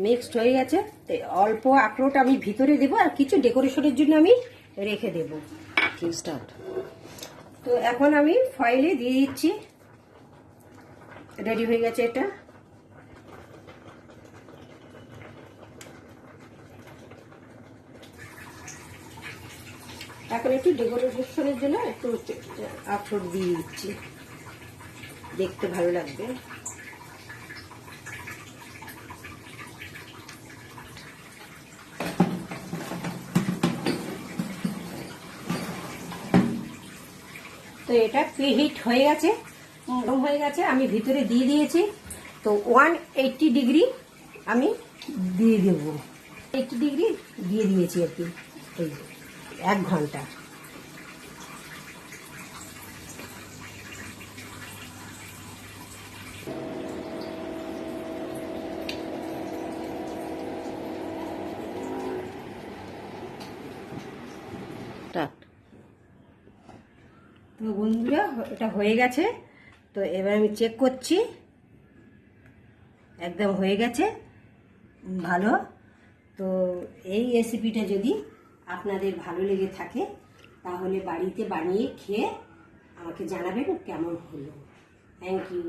Mixed হয়ে গেছে, তো অল্প আখরোট আমি ভিতরে দেবো আর কিছু ডেকোরেশনের জন্য আমি রেখে দেবো। স্টার্ট। তো এখন আমি ফয়েলে দিয়ে দিচ্ছি। রেডি হয়ে গেছে এটা। এখন একটু ডেকোরেশনের জন্য একটু আখরোট দিয়ে দিচ্ছি, দেখতে ভালো লাগবে। তো এটা প্রিহিট হয়ে গেছে, গরম হয়ে গেছে, আমি ভিতরে দিয়ে দিয়েছি। তো 180 ডিগ্রি আমি দিয়ে দেবো, 80 ডিগ্রি দিয়ে দিয়েছি আর কি, এই 1 ঘন্টা। তো বন্ধুরা এটা হয়ে গেছে। তো এবার আমি চেক করছি, একদম হয়ে গেছে ভালো। তো এই রেসিপিটা যদি আপনাদের ভালো লেগে থাকে তাহলে বাড়িতে বানিয়ে খেয়ে আমাকে জানাবেন কেমন হলো। Thank you.